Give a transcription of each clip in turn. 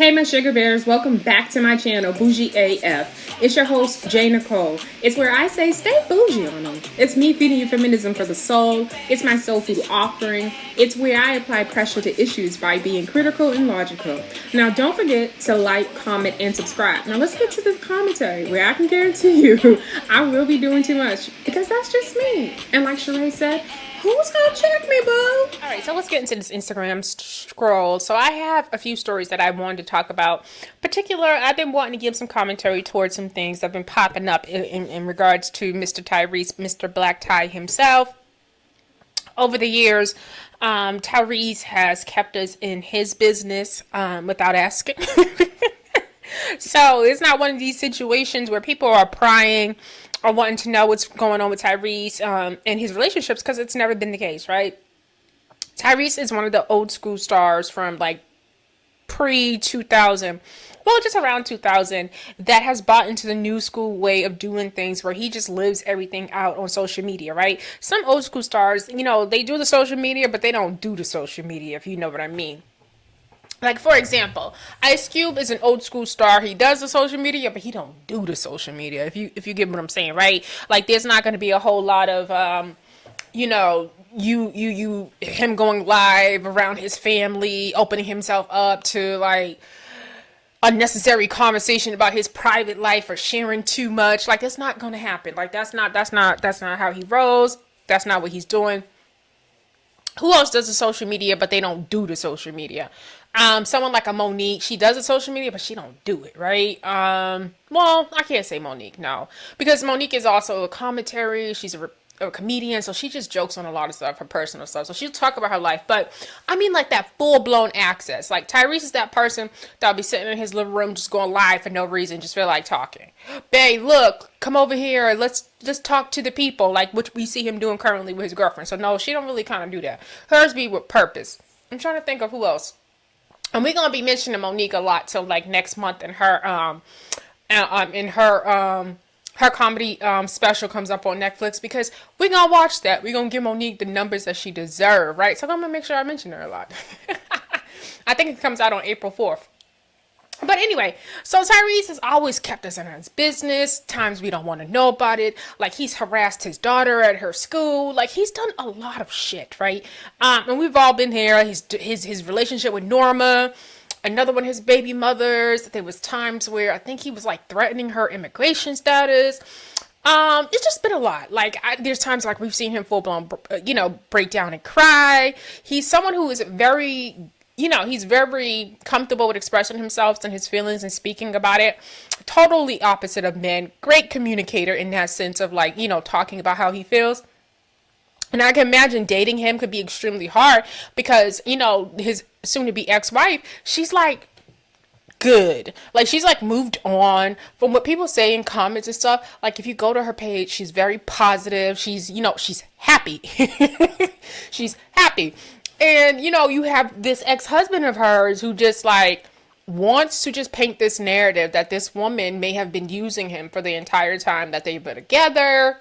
Hey my sugar bears, welcome back to my channel, Bougie AF. It's your host, Nicole. It's where I say stay bougie on them. It's me feeding you feminism for the soul. It's my soul food offering. It's where I apply pressure to issues by being critical and logical. Now don't forget to like, comment, and subscribe. Now let's get to the commentary where I can guarantee you I will be doing too much because that's just me. And like Sheree said, who's gonna check me, boo? All right, so let's get into this Instagram scroll. So I have a few stories that I wanted to talk about. Particular, I've been wanting to give some commentary towards some things that have been popping up in regards to Mr. Tyrese, Mr. Black Tie himself. Over the years, Tyrese has kept us in his business without asking. So it's not one of these situations where people are prying or wanting to know what's going on with Tyrese and his relationships, because it's never been the case, right? Tyrese is one of the old school stars from like pre-2000, well, just around 2000, that has bought into the new school way of doing things where he just lives everything out on social media, right? Some old school stars, you know, they do the social media, but they don't do the social media, if you know what I mean. Like, for example, Ice Cube is an old school star. He does the social media, but he don't do the social media, if you get what I'm saying, right? Like, there's not going to be a whole lot of, you know, him going live around his family, opening himself up to, like, unnecessary conversation about his private life or sharing too much. Like, that's not going to happen. Like, that's not how he rolls. That's not what he's doing. Who else does the social media, but they don't do the social media? Someone like a Monique, she does the social media, but she don't do it, right? Well, I can't say Monique, no, because Monique is also a commentary. She's a comedian, so she just jokes on a lot of stuff, her personal stuff. So she'll talk about her life, but I mean like that full-blown access. Like Tyrese is that person that'll be sitting in his living room just going live for no reason, just feel like talking. Babe, look, come over here, let's just talk to the people, like which we see him doing currently with his girlfriend. So no, she don't really kind of do that. Hers be with purpose. I'm trying to think of who else. And we're gonna be mentioning Monique a lot till like next month, and her her comedy special comes up on Netflix, because we're gonna watch that. We're gonna give Monique the numbers that she deserves, right? So I'm gonna make sure I mention her a lot. I think it comes out on April 4th. But anyway, so Tyrese has always kept us in his business. Times we don't want to know about it. Like, he's harassed his daughter at her school. Like, he's done a lot of shit, right? And we've all been here. His relationship with Norma, another one of his baby mothers. There was times where I think he was like threatening her immigration status. It's just been a lot. Like, there's times like we've seen him full blown, break down and cry. He's someone who is very, he's very comfortable with expressing himself and his feelings and speaking about it. Totally opposite of men. Great communicator in that sense of like, talking about how he feels. And I can imagine dating him could be extremely hard because, his soon-to-be ex-wife, she's like good. Like, she's like moved on from what people say in comments and stuff. Like, if you go to her page, she's very positive. She's, she's happy. She's happy. And, you have this ex-husband of hers who just, like, wants to just paint this narrative that this woman may have been using him for the entire time that they've been together.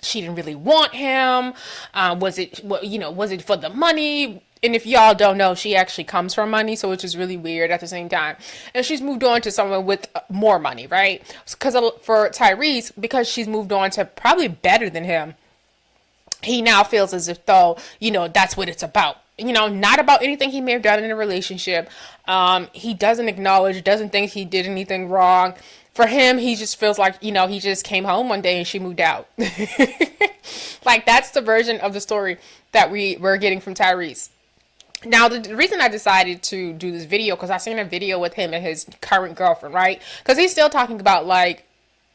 She didn't really want him. Was it for the money? And if y'all don't know, she actually comes from money, so it's just really weird at the same time. And she's moved on to someone with more money, right? Because for Tyrese, because she's moved on to probably better than him, he now feels as if though, that's what it's about. Not about anything he may have done in a relationship. He doesn't acknowledge, doesn't think he did anything wrong. For him, he just feels like, he just came home one day and she moved out. Like, that's the version of the story that we're getting from Tyrese. Now, the reason I decided to do this video, because I seen a video with him and his current girlfriend, right? Because he's still talking about, like,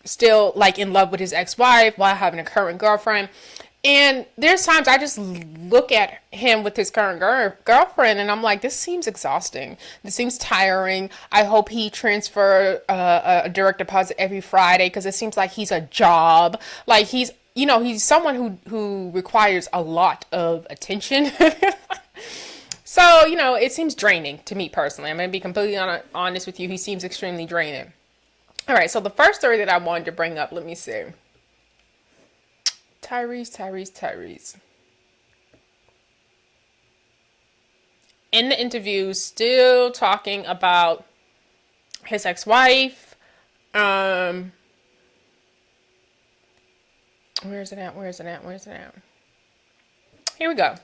still, like, in love with his ex-wife while having a current girlfriend. And there's times I just look at him with his current girlfriend and I'm like, this seems exhausting. This seems tiring. I hope he transfer a direct deposit every Friday, because it seems like he's a job. Like, he's someone who requires a lot of attention. So, it seems draining to me personally. I'm going to be completely honest with you. He seems extremely draining. All right, so the first story that I wanted to bring up, let me see. Tyrese. In the interview, still talking about his ex-wife. Um, where's it at? Where's it at? Where's it at? Here we go.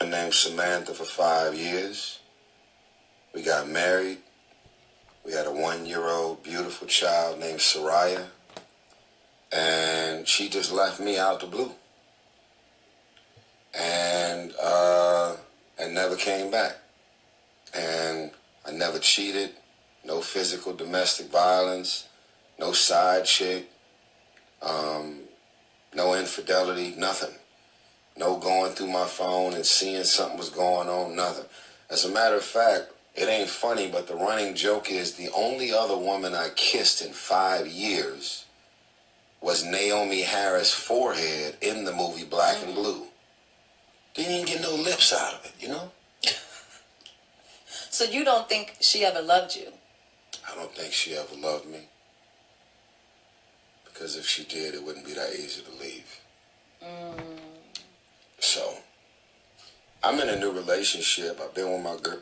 Named Samantha for 5 years. We got married. We had a 1-year-old beautiful child named Soraya. And she just left me out the blue. And never came back. And I never cheated. No physical domestic violence. No side chick. No infidelity. Nothing. No going through my phone and seeing something was going on. Nothing. As a matter of fact, it ain't funny, but the running joke is the only other woman I kissed in 5 years was Naomi Harris' forehead in the movie Black and Blue. Didn't even get no lips out of it, you know? So you don't think she ever loved you? I don't think she ever loved me. Because if she did, it wouldn't be that easy to leave. So, I'm in a new relationship. I've been with my girl.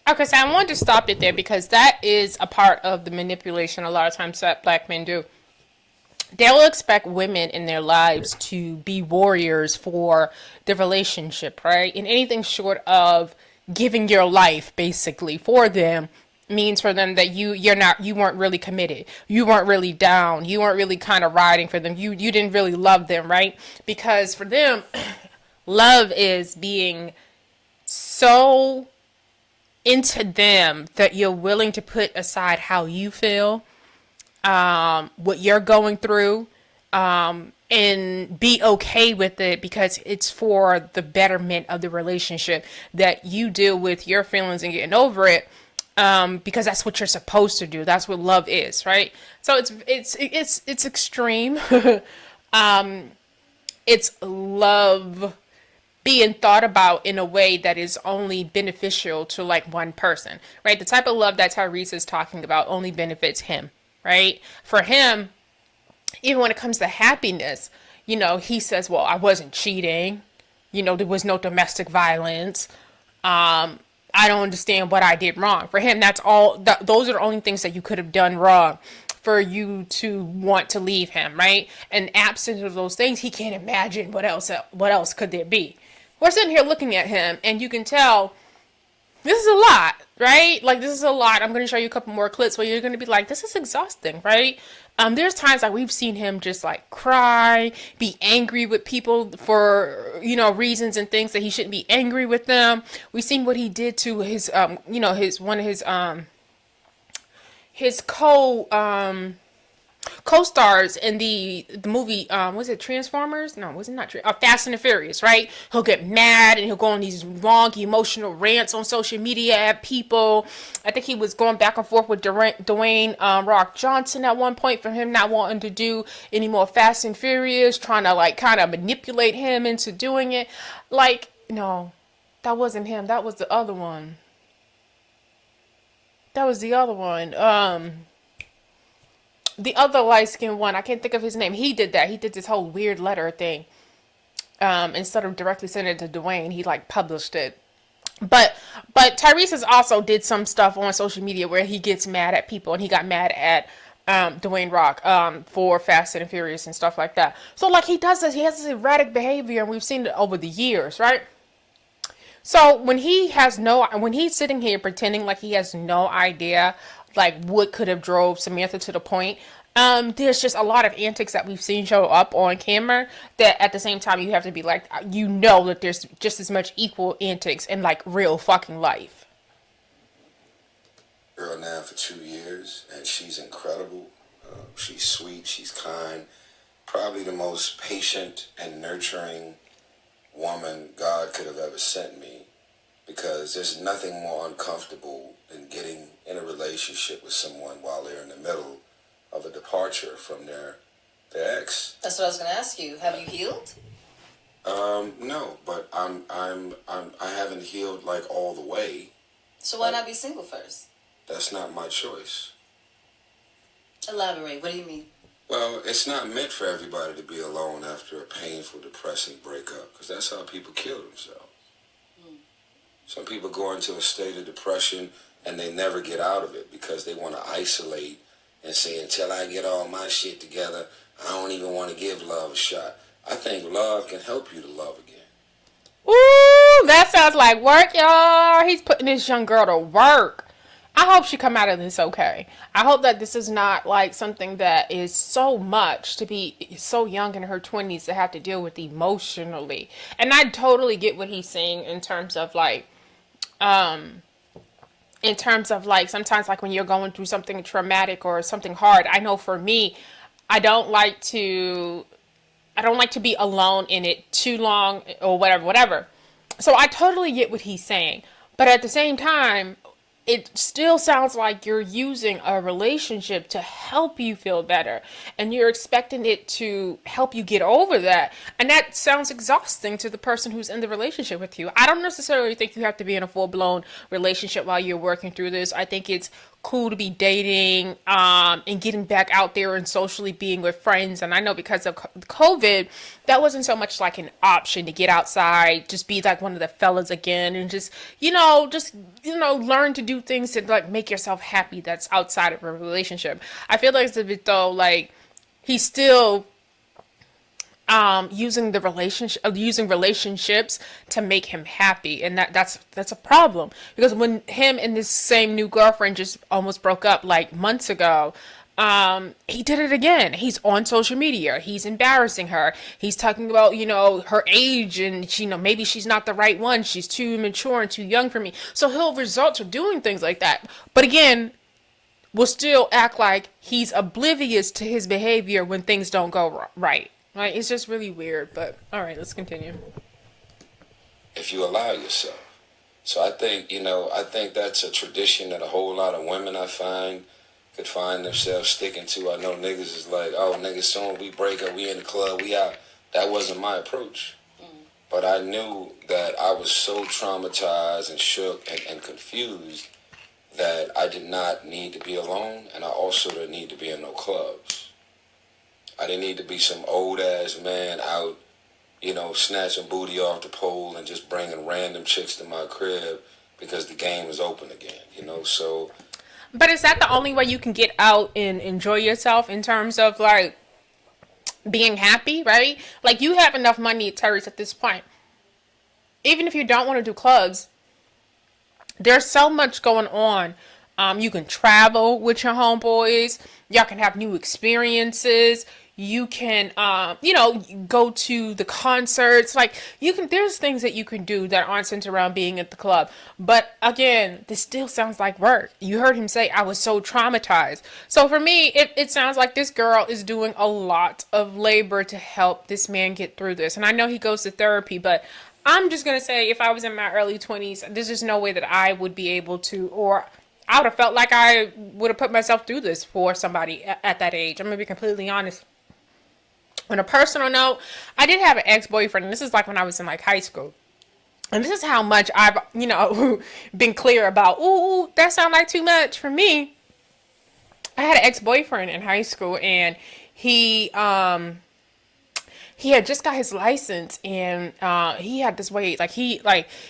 Okay, so I wanted to stop it there because that is a part of the manipulation a lot of times that black men do. They'll expect women in their lives to be warriors for the relationship, right? And anything short of giving your life basically for them means for them that you weren't really committed. You weren't really down. You weren't really kind of riding for them. You didn't really love them, right? Because for them, love is being so into them that you're willing to put aside how you feel, what you're going through, and be okay with it because it's for the betterment of the relationship, that you deal with your feelings and getting over it, because that's what you're supposed to do. That's what love is, right? So it's extreme. It's love being thought about in a way that is only beneficial to like one person, right? The type of love that Tyrese is talking about only benefits him, right? For him, even when it comes to happiness, he says, well, I wasn't cheating. There was no domestic violence. I don't understand what I did wrong. For him, that's all. Those are the only things that you could have done wrong for you to want to leave him, right? And absent of those things, he can't imagine what else could there be. We're sitting here looking at him, and you can tell this is a lot, right? Like, this is a lot. I'm going to show you a couple more clips where you're going to be like, this is exhausting, right? There's times like we've seen him just like cry, be angry with people for, reasons and things that he shouldn't be angry with them. We've seen what he did to his, his co-stars in the movie, was it Transformers? No, was it not? Fast and the Furious, right? He'll get mad and he'll go on these long emotional rants on social media at people. I think he was going back and forth with Dwayne Rock Johnson at one point for him not wanting to do any more Fast and Furious, trying to like kind of manipulate him into doing it. Like, no, that wasn't him. That was the other one. The other light-skinned one, I can't think of his name. He did that. He did this whole weird letter thing. Instead of directly sending it to Dwayne, he like published it. But Tyrese has also did some stuff on social media where he gets mad at people, and he got mad at Dwayne Rock for Fast and Furious and stuff like that. So like he does this, he has this erratic behavior, and we've seen it over the years, right? So when he's sitting here pretending like he has no idea like what could have drove Samantha to the point, there's just a lot of antics that we've seen show up on camera that at the same time you have to be like, that there's just as much equal antics in like real fucking life. Girl now for 2 years, and she's incredible. She's sweet, she's kind, probably the most patient and nurturing woman God could have ever sent me, because there's nothing more uncomfortable than getting in a relationship with someone while they're in the middle of a departure from their ex. That's what I was going to ask you. Have you healed? No, but I haven't healed like all the way. So why not be single first? That's not my choice. Elaborate. What do you mean? Well, it's not meant for everybody to be alone after a painful, depressing breakup, because that's how people kill themselves. Some people go into a state of depression and they never get out of it because they want to isolate and say, until I get all my shit together, I don't even want to give love a shot. I think love can help you to love again. Ooh, that sounds like work, y'all. He's putting this young girl to work. I hope she come out of this okay. I hope that this is not like something that is so much to be so young in her 20s to have to deal with emotionally. And I totally get what he's saying in terms of like sometimes like when you're going through something traumatic or something hard. I know for me, I don't like to be alone in it too long or whatever. So I totally get what he's saying. But at the same time, it still sounds like you're using a relationship to help you feel better. And you're expecting it to help you get over that. And that sounds exhausting to the person who's in the relationship with you. I don't necessarily think you have to be in a full-blown relationship while you're working through this. I think it's cool to be dating and getting back out there and socially being with friends. And I know because of COVID, that wasn't so much like an option to get outside, just be like one of the fellas again and just learn to do things to like make yourself happy that's outside of a relationship. I feel like it's a bit though like he's still using relationships to make him happy, and that's a problem because when him and this same new girlfriend just almost broke up like months ago, he did it again. He's on social media. He's embarrassing her. He's talking about, her age and maybe she's not the right one. She's too mature and too young for me. So he'll resort to doing things like that. But again, will still act like he's oblivious to his behavior when things don't go right. Right? It's just really weird, but all right, let's continue. If you allow yourself. So I think that's a tradition that a whole lot of women I find could find themselves sticking to. I know niggas is like, oh, niggas, soon we break up, we in the club, we out. That wasn't my approach. But I knew that I was so traumatized and shook and confused that I did not need to be alone, and I also didn't need to be in no clubs. I didn't need to be some old-ass man out, snatching booty off the pole and just bringing random chicks to my crib because the game is open again, so... But is that the only way you can get out and enjoy yourself in terms of, like, being happy, right? Like, you have enough money, Tyrese, at this point. Even if you don't want to do clubs, there's so much going on. You can travel with your homeboys. Y'all can have new experiences. You can, go to the concerts. Like, there's things that you can do that aren't centered around being at the club. But again, this still sounds like work. You heard him say, I was so traumatized. So for me, it sounds like this girl is doing a lot of labor to help this man get through this. And I know he goes to therapy, but I'm just going to say, if I was in my early 20s, there's just no way that I would be able to, or I would have felt like I would have put myself through this for somebody at that age. I'm going to be completely honest. On a personal note, I did have an ex-boyfriend, and this is like when I was in like high school. And this is how much I've, been clear about, ooh, that sounds like too much for me. I had an ex-boyfriend in high school, and he had just got his license, and he had this way,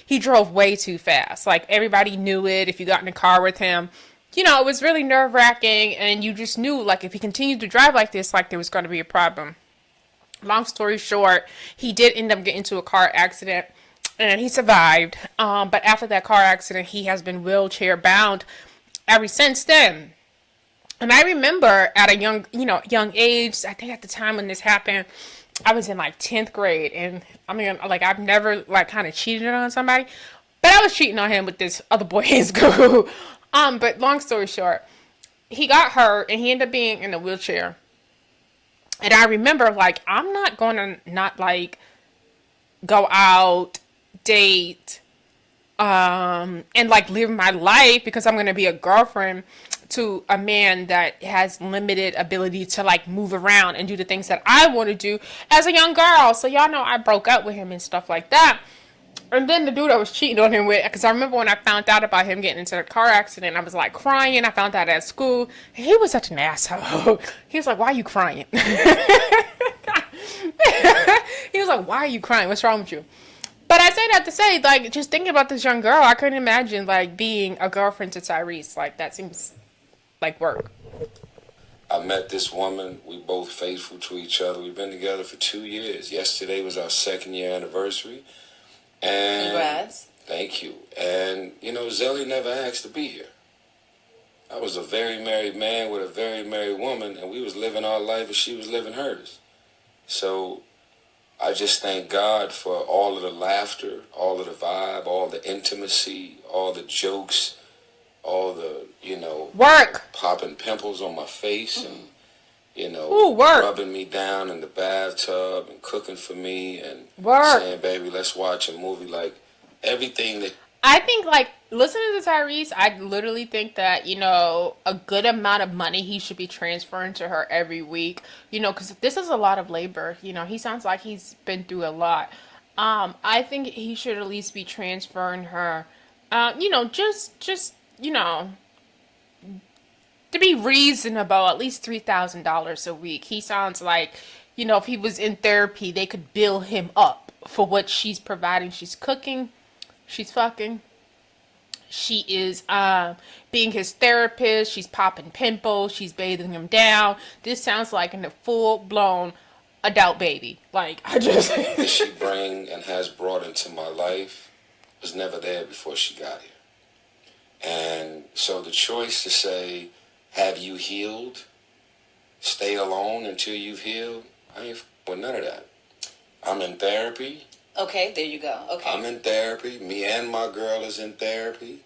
he drove way too fast. Like, everybody knew it. If you got in a car with him, it was really nerve-wracking, and you just knew, like, if he continued to drive like this, like, there was going to be a problem. Long story short, he did end up getting into a car accident, and he survived. But after that car accident, he has been wheelchair bound ever since then. And I remember at a young age, I think at the time when this happened, I was in like 10th grade, and I mean, like, I've never like kind of cheated on somebody, but I was cheating on him with this other boy in school. But long story short, he got hurt, and he ended up being in a wheelchair. And I remember, like, I'm not going to not, like, go out, date, and, like, live my life because I'm going to be a girlfriend to a man that has limited ability to, like, move around and do the things that I want to do as a young girl. So y'all know I broke up with him and stuff like that. And then the dude I was cheating on him with, because I remember when I found out about him getting into a car accident, I was like crying. I found out at school. And he was such an asshole. He was like, why are you crying? He was like, why are you crying? What's wrong with you? But I say that to say, like, just thinking about this young girl, I couldn't imagine, like, being a girlfriend to Tyrese. Like, that seems like work. I met this woman. We both faithful to each other. We've been together for 2 years. Yesterday was our second year anniversary. And Congrats. thank you. And, you know, Zellie never asked to be here. I was a very married man with a very married woman, and we was living our life and she was living hers. So I just thank God for all of the laughter, all of the vibe, all the intimacy, all the jokes, all the, you know, Work. popping pimples on my face and, you know, Ooh, work. rubbing me down in the bathtub and cooking for me and Work. saying, baby, let's watch a movie. Like, everything that... I think, like, listening to Tyrese, I literally think that, you know, a good amount of money he should be transferring to her every week, you know, because this is a lot of labor. You know, he sounds like he's been through a lot. I think he should at least be transferring her, you know, just, you know, to be reasonable, at least $3,000 a week. He sounds like, you know, if he was in therapy, they could bill him up for what she's providing. She's cooking. She's fucking. She is being his therapist. She's popping pimples. She's bathing him down. This sounds like a full-blown adult baby. Like, I just... that she bring and has brought into my life was never there before she got here. And so the choice to say, have you healed? Stay alone until you've healed? I ain't with none of that. I'm in therapy. Okay, there you go. Okay. I'm in therapy. Me and my girl is in therapy.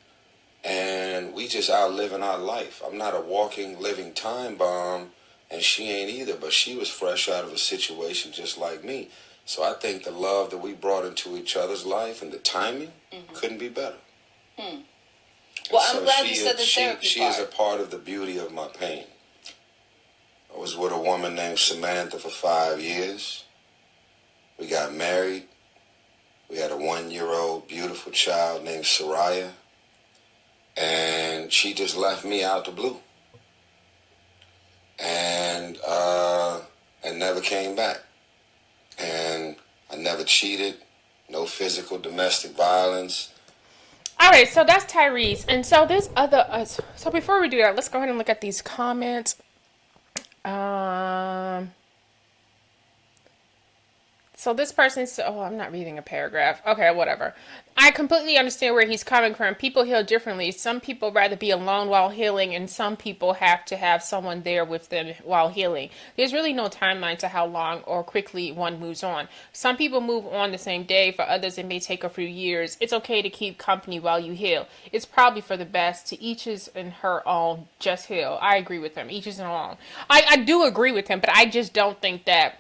And we just out living our life. I'm not a walking, living time bomb, and she ain't either. But she was fresh out of a situation just like me. So I think the love that we brought into each other's life and the timing couldn't be better. Well, I'm glad you said the therapy She part. is a part of the beauty of my pain. I was with a woman named Samantha for 5 years. We got married. We had a 1-year-old beautiful child named Soraya. And she just left me out the blue. And never came back. And I never cheated. No physical domestic violence. All right, so that's Tyrese. And so there's other... so before we do that, let's go ahead and look at these comments. So this person said, oh, I'm not reading a paragraph. Okay, whatever. I completely understand where he's coming from. People heal differently. Some people rather be alone while healing, and some people have to have someone there with them while healing. There's really no timeline to how long or quickly one moves on. Some people move on the same day. For others, it may take a few years. It's okay to keep company while you heal. It's probably for the best. To each his and her own. Just heal. I agree with him. Each his and her own. I do agree with him, but I just don't think that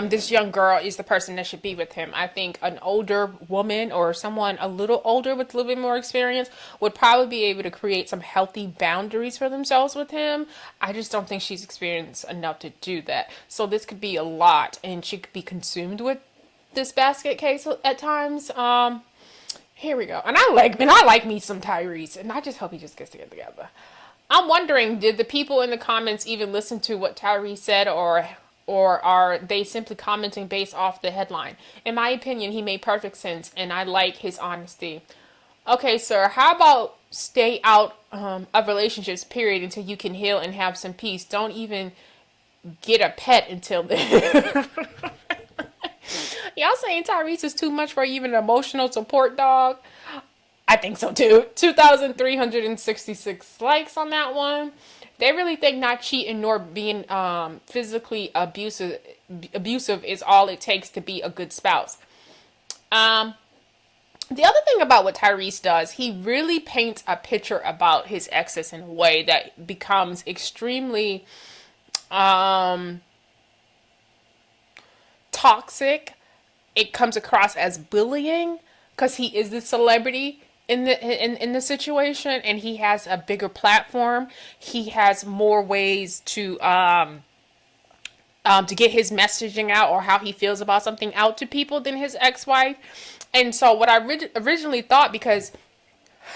this young girl is the person that should be with him. I think an older woman or someone a little older with a little bit more experience would probably be able to create some healthy boundaries for themselves with him. I just don't think she's experienced enough to do that. So this could be a lot, and she could be consumed with this basket case at times. Here we go. And I like me some Tyrese, and I just hope he just gets together. I'm wondering, did the people in the comments even listen to what Tyrese said, or are they simply commenting based off the headline? In my opinion, he made perfect sense, and I like his honesty. Okay, sir, how about stay out of relationships, period, until you can heal and have some peace? Don't even get a pet until then. Y'all saying Tyrese is too much for even an emotional support dog? I think so too. 2,366 likes on that one. They really think not cheating nor being physically abusive is all it takes to be a good spouse. The other thing about what Tyrese does, he really paints a picture about his exes in a way that becomes extremely toxic. It comes across as bullying because he is the celebrity in the situation, and he has a bigger platform. He has more ways to get his messaging out or how he feels about something out to people than his ex-wife. And so what I originally thought, because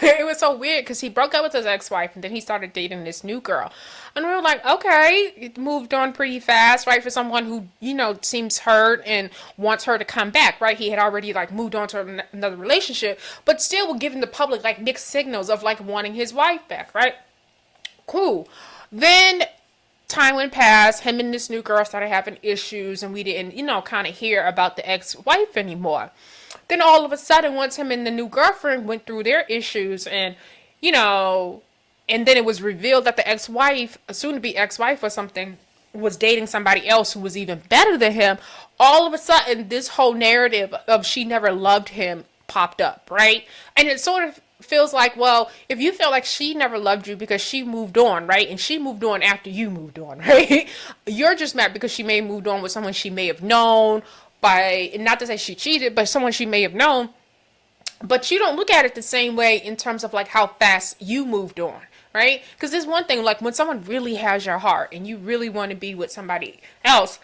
It was so weird because he broke up with his ex-wife and then he started dating this new girl. And we were like, okay, it moved on pretty fast, right? For someone who, seems hurt and wants her to come back, right? He had already like moved on to another relationship, but still were giving the public like mixed signals of like wanting his wife back, right? Cool. Then time went past, him and this new girl started having issues, and we didn't, kind of hear about the ex-wife anymore. Then all of a sudden, once him and the new girlfriend went through their issues, and and then it was revealed that the ex-wife, soon to be ex-wife or something, was dating somebody else who was even better than him. All of a sudden, this whole narrative of she never loved him popped up, right? And it sort of feels like, well, if you feel like she never loved you because she moved on, right? And she moved on after you moved on, right? You're just mad because she may have moved on with someone she may have known by, not to say she cheated, but someone she may have known. But you don't look at it the same way in terms of like how fast you moved on, right? Because there's one thing, like when someone really has your heart and you really want to be with somebody else,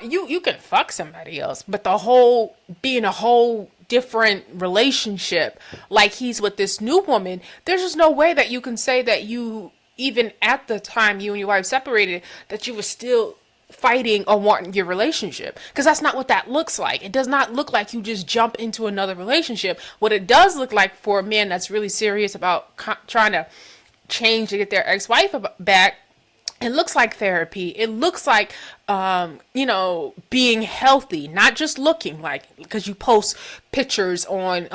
you can fuck somebody else, but the whole being a whole different relationship, like he's with this new woman, there's just no way that you can say that you, even at the time you and your wife separated, that you were still fighting or wanting your relationship, because that's not what that looks like. It does not look like you just jump into another relationship. What it does look like for a man that's really serious about trying to change to get their ex-wife back, it looks like therapy. It looks like, being healthy, not just looking like, because you post pictures on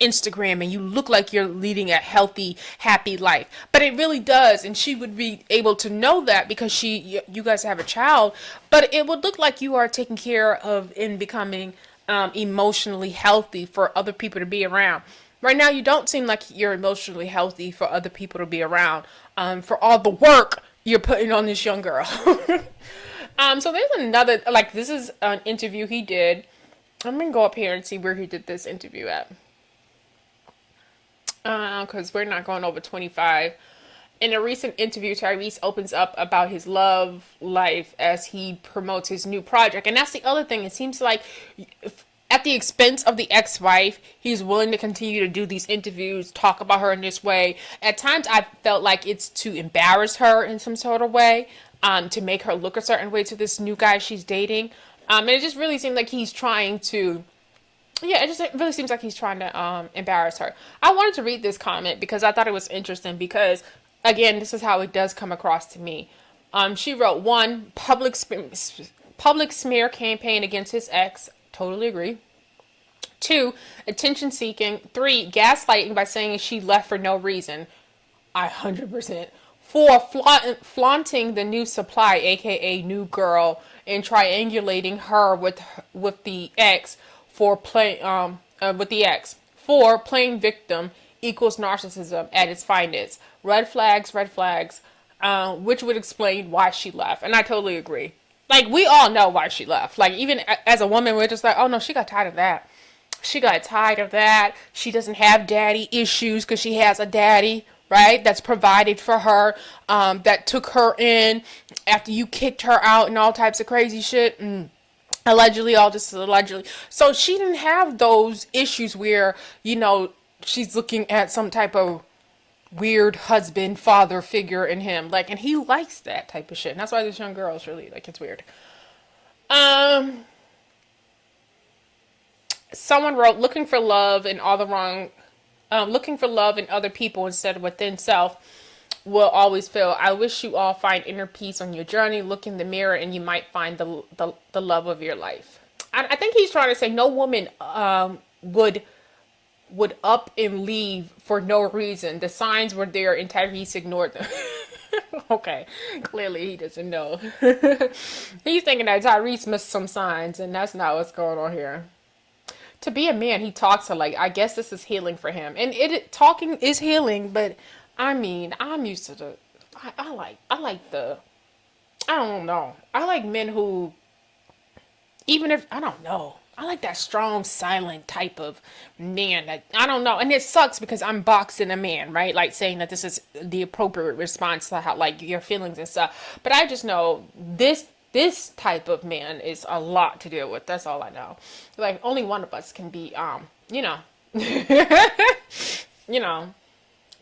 Instagram and you look like you're leading a healthy, happy life. But it really does. And she would be able to know that because you guys have a child. But it would look like you are taking care of and becoming emotionally healthy for other people to be around. Right now, you don't seem like you're emotionally healthy for other people to be around, for all the work you're putting on this young girl. So there's another, like, this is an interview he did. I'm going to go up here and see where he did this interview at. Because we're not going over 25. In a recent interview, Tyrese opens up about his love life as he promotes his new project. And that's the other thing. It seems like at the expense of the ex-wife, he's willing to continue to do these interviews, talk about her in this way. At times, I felt like it's to embarrass her in some sort of way, to make her look a certain way to this new guy she's dating. And it just really seemed like he's trying to, it really seems like he's trying to embarrass her. I wanted to read this comment because I thought it was interesting because, again, this is how it does come across to me. She wrote, 1, public smear campaign against his ex. Totally agree. 2, attention seeking. 3, gaslighting by saying she left for no reason. 100%. 4, flaunting the new supply, aka new girl, and triangulating her with the ex for with the ex. 4, playing victim equals narcissism at its finest. Red flags, which would explain why she left. And I totally agree. Like, we all know why she left. Like, even as a woman, we're just like, oh no, she got tired of that. She got tired of that. She doesn't have daddy issues because she has a daddy, right? That's provided for her, that took her in after you kicked her out and all types of crazy shit. Allegedly, all just allegedly. So she didn't have those issues where, she's looking at some type of weird husband, father figure in him. Like, and he likes that type of shit. And that's why this young girl is really, like, it's weird. Someone wrote, looking for love in other people instead of within self will always fail. I wish you all find inner peace on your journey. Look in the mirror and you might find the love of your life. I think he's trying to say no woman would up and leave for no reason. The signs were there and Tyrese ignored them. Okay, clearly he doesn't know. He's thinking that Tyrese missed some signs, and that's not what's going on here. To be a man, he talks a lot. I guess this is healing for him, and talking is healing. But I mean, I'm used to the. I like the. I don't know. I like men who, even if I don't know. I like that strong, silent type of man that, I don't know. And it sucks because I'm boxing a man, right? Like saying that this is the appropriate response to how, like, your feelings and stuff. But I just know this type of man is a lot to deal with. That's all I know. Like, only one of us can be, you know,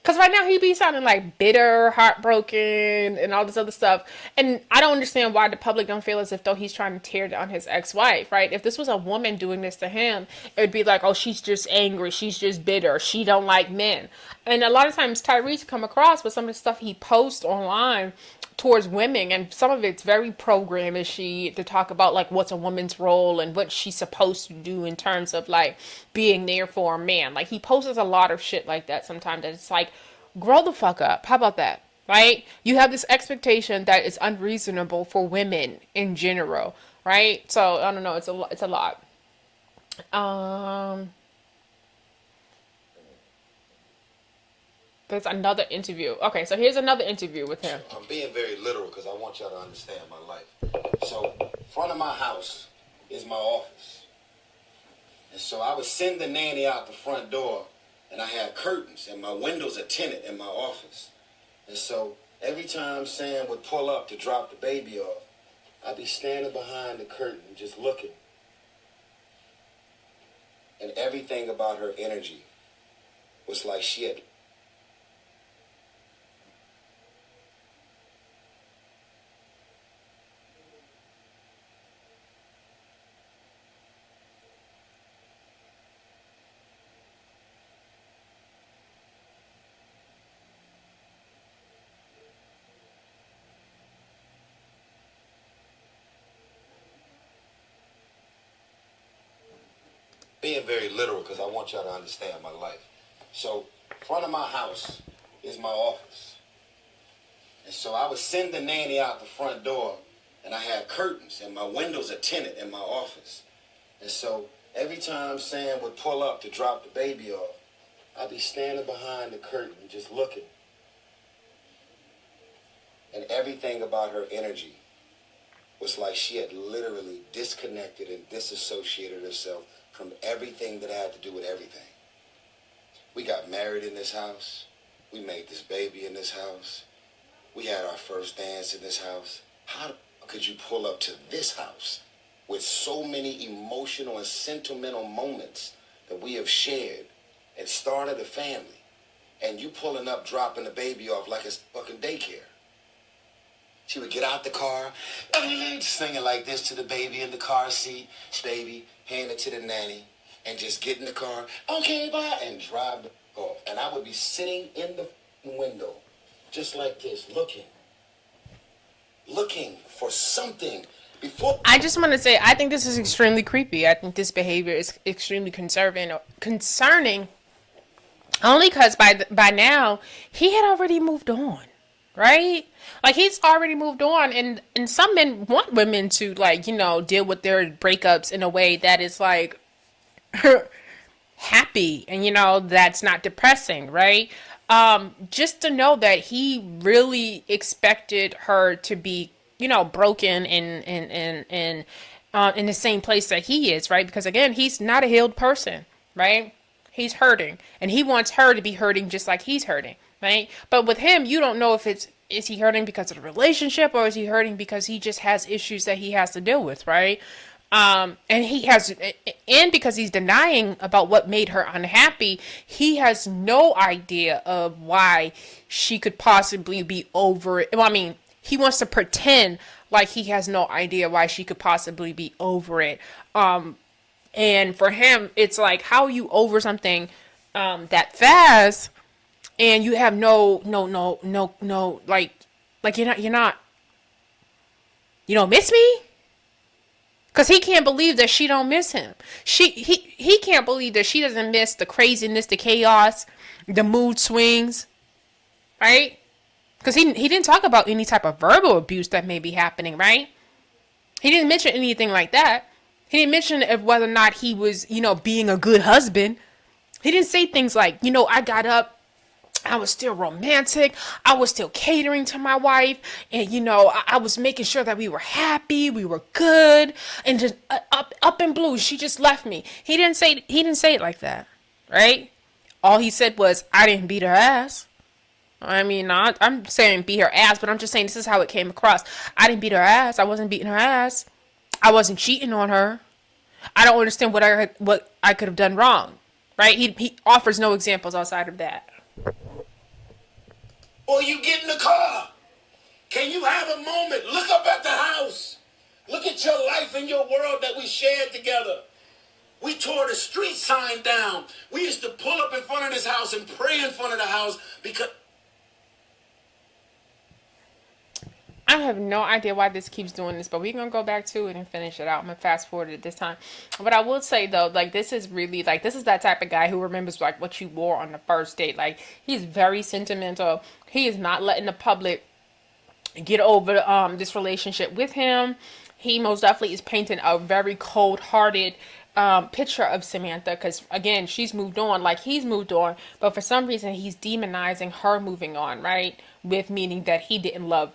because right now he be sounding like bitter, heartbroken, and all this other stuff. And I don't understand why the public don't feel as if though he's trying to tear down his ex-wife, right? If this was a woman doing this to him, it would be like, oh, she's just angry. She's just bitter. She don't like men. And a lot of times Tyrese come across with some of the stuff he posts online towards women, and some of it's very programmishy to talk about like what's a woman's role and what she's supposed to do in terms of like being there for a man. Like he posts a lot of shit like that sometimes that it's like, grow the fuck up. How about that? Right? You have this expectation that is unreasonable for women in general, right? So I don't know, it's a lot. Um there's another interview. Okay, so here's another interview with him. I'm being very literal because I want y'all to understand my life. So, front of my house is my office. And so I would send the nanny out the front door, and I had curtains, and my windows are tinted in my office. And so every time Sam would pull up to drop the baby off, I'd be standing behind the curtain just looking. And everything about her energy was like she had being very literal because I want y'all to understand my life. So, front of my house is my office. And so I would send the nanny out the front door, and I had curtains, and my windows are tinted in my office. And so every time Sam would pull up to drop the baby off, I'd be standing behind the curtain just looking. And everything about her energy was like she had literally disconnected and disassociated herself from everything that had to do with everything. We got married in this house. We made this baby in this house. We had our first dance in this house. How could you pull up to this house with so many emotional and sentimental moments that we have shared and started a family, and you pulling up, dropping the baby off like it's fucking daycare? She would get out the car, singing like this to the baby in the car seat. Baby, hand it to the nanny, and just get in the car. Okay, bye, and drive off. And I would be sitting in the window, just like this, looking for something before. I just want to say, I think this is extremely creepy. I think this behavior is extremely concerning, only because by now he had already moved on, right? Like he's already moved on, and some men want women to like, you know, deal with their breakups in a way that is like happy, and you know, that's not depressing, right? Just to know that he really expected her to be, you know, broken in the same place that he is, right? Because again, he's not a healed person, right? He's hurting, and he wants her to be hurting just like he's hurting, right? But with him, you don't know if is he hurting because of the relationship, or is he hurting because he just has issues that he has to deal with, right? And because he's denying about what made her unhappy, he has no idea of why she could possibly be over it. Well, I mean, he wants to pretend like he has no idea why she could possibly be over it. And for him, it's like, how are you over something that fast, and you have no, like you don't miss me? Because he can't believe that she don't miss him. He can't believe that she doesn't miss the craziness, the chaos, the mood swings, right? Because he didn't talk about any type of verbal abuse that may be happening, right? He didn't mention anything like that. He didn't mention whether or not he was, you know, being a good husband. He didn't say things like, you know, I got up, I was still romantic, I was still catering to my wife, and you know, I was making sure that we were happy, we were good, and just up in blue, she just left me. He didn't say it like that, right? All he said was, I didn't beat her ass. I mean, I'm saying beat her ass, but I'm just saying this is how it came across. I didn't beat her ass. I wasn't beating her ass. I wasn't cheating on her. I don't understand what I could have done wrong. right? He offers no examples outside of that. Or you get in the car. Can you have a moment? Look up at the house. Look at your life and your world that we shared together. We tore the street sign down. We used to pull up in front of this house and pray in front of the house because... I have no idea why this keeps doing this, but we're going to go back to it and finish it out. I'm going to fast forward it this time. But I will say, though, like, this is really, like, this is that type of guy who remembers, like, what you wore on the first date. Like, he's very sentimental. He is not letting the public get over this relationship with him. He most definitely is painting a very cold-hearted picture of Samantha because, again, she's moved on like he's moved on. But for some reason, he's demonizing her moving on, right? With meaning that she didn't love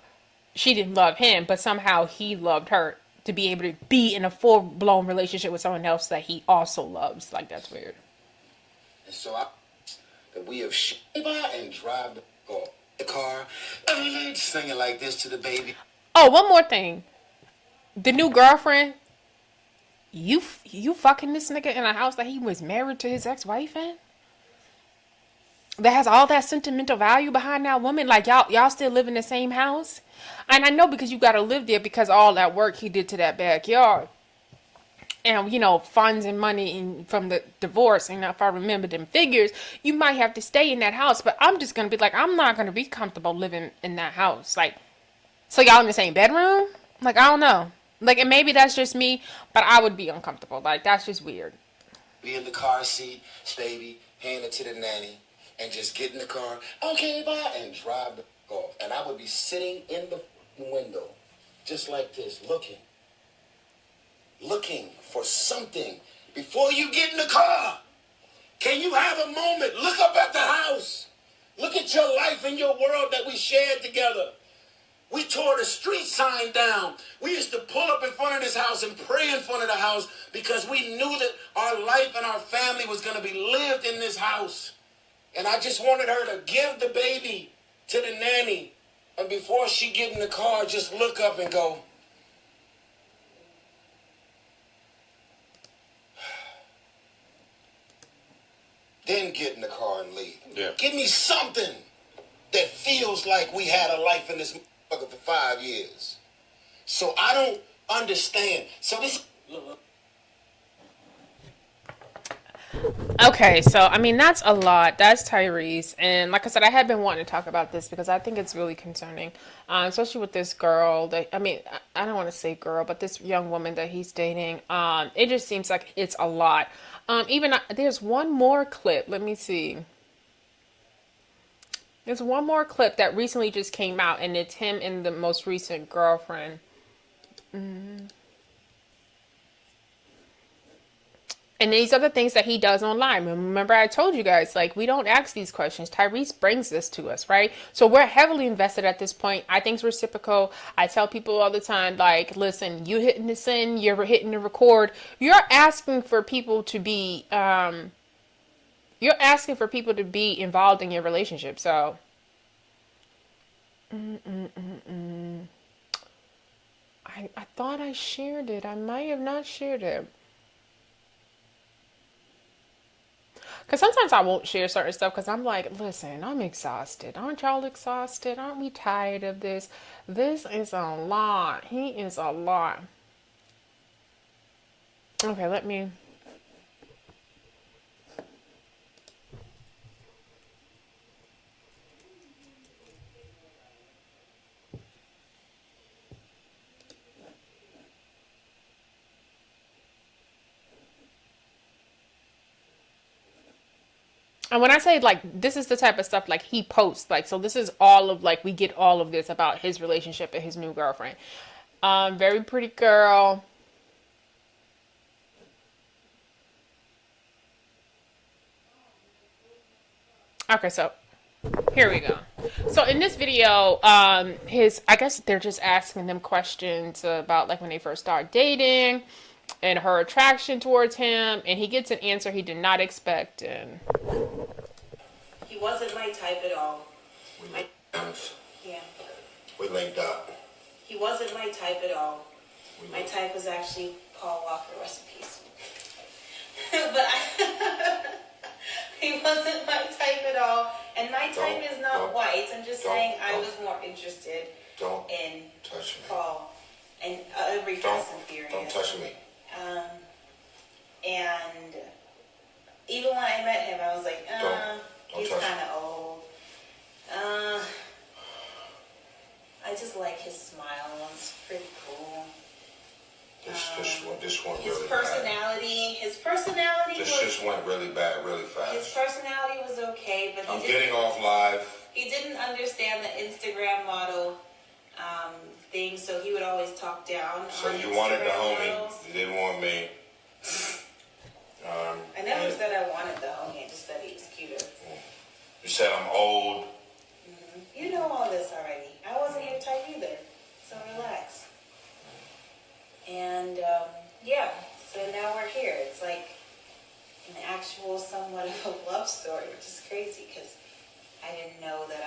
him, but somehow he loved her to be able to be in a full-blown relationship with someone else that he also loves. Like, that's weird. And so that we have by and drive the car, singing like this to the baby. Oh, one more thing. The new girlfriend, you fucking this nigga in a house that he was married to his ex-wife in? That has all that sentimental value behind that woman. Like, y'all still live in the same house? And I know because you got to live there because all that work he did to that backyard. And, you know, funds and money from the divorce. And if I remember them figures, you might have to stay in that house. But I'm just going to be like, I'm not going to be comfortable living in that house. Like, so y'all in the same bedroom? Like, I don't know. Like, and maybe that's just me, but I would be uncomfortable. Like, that's just weird. Be in the car seat, baby, hand it to the nanny. And just get in the car, okay, bye, and drive the off. And I would be sitting in the window, just like this, looking for something before you get in the car. Can you have a moment? Look up at the house. Look at your life and your world that we shared together. We tore the street sign down. We used to pull up in front of this house and pray in front of the house because we knew that our life and our family was going to be lived in this house. And I just wanted her to give the baby to the nanny. And before she get in the car, just look up and go. Then get in the car and leave. Yeah. Give me something that feels like we had a life in this motherfucker for 5 years. So I don't understand. So this... Okay, so I mean that's a lot. That's Tyrese, and like I said, I had been wanting to talk about this because I think it's really concerning, especially with this girl. That I mean, I don't want to say girl, but this young woman that he's dating. It just seems like it's a lot. Even there's one more clip. Let me see. There's one more clip that recently just came out, and it's him and the most recent girlfriend. And these are the things that he does online. Remember, I told you guys, like, we don't ask these questions. Tyrese brings this to us, right? So we're heavily invested at this point. I think it's reciprocal. I tell people all the time, like, listen, you hitting the send, you're hitting the record. You're asking for people to be, involved in your relationship. So, I thought I shared it. I might have not shared it. Because sometimes I won't share certain stuff because I'm like, listen, I'm exhausted. Aren't y'all exhausted? Aren't we tired of this? This is a lot. He is a lot. Okay, let me... And when I say, like, this is the type of stuff, like, he posts, like, so this is all of, like, we get all of this about his relationship and his new girlfriend. Very pretty girl. Okay, so here we go. So in this video, I guess they're just asking them questions about, like, when they first start dating and her attraction towards him, and he gets an answer he did not expect. And he wasn't my type at all. Yeah. We linked up. He wasn't my type at all. My type was actually Paul Walker, rest in peace. But He wasn't my type at all. And my type is not whites. I'm just saying I was more interested in touch me. Paul and every Fast and Furious. Don't touch me. And even when I met him, I was like, he's kind of old. I just like his smile. It's pretty cool. This one his really personality. bad. His personality. This just went really bad, really fast. His personality was okay, but I'm getting off live. He didn't understand the Instagram model thing, so he would always talk down. So on you Instagram wanted the homie. models. You didn't want me. I never said I wanted the homie. I just said he was cuter. You said I'm old. Mm-hmm. You know all this already. I wasn't your type either, so relax. And yeah, so now we're here. It's like an actual somewhat of a love story, which is crazy because I didn't know that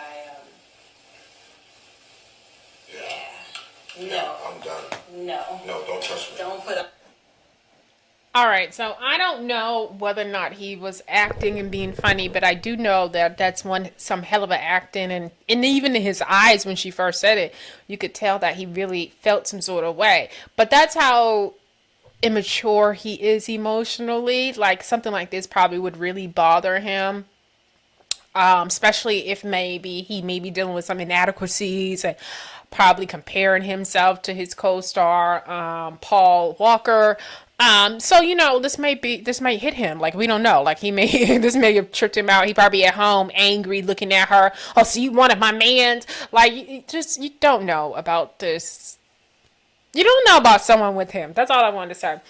No. I'm done. No, don't touch me. don't put up. All right, so I don't know whether or not he was acting and being funny, but I do know that that's some hell of a acting, and even in his eyes when she first said it, you could tell that he really felt some sort of way. But that's how immature he is emotionally. Like something like this probably would really bother him. Especially if maybe he may be dealing with some inadequacies and probably comparing himself to his co-star, Paul Walker. So this might hit him. Like we don't know. Like this may have tripped him out. He probably at home angry, looking at her. Oh, so you wanted my man? Like you don't know about this. You don't know about someone with him. That's all I wanted to say.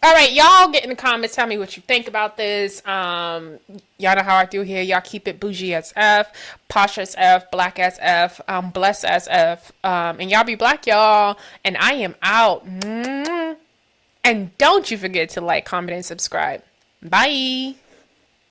All right, y'all get in the comments. Tell me what you think about this. Y'all know how I do here. Y'all keep it bougie as F, posh as F, black as F, blessed as F. And y'all be black, y'all. And I am out. And don't you forget to like, comment, and subscribe. Bye.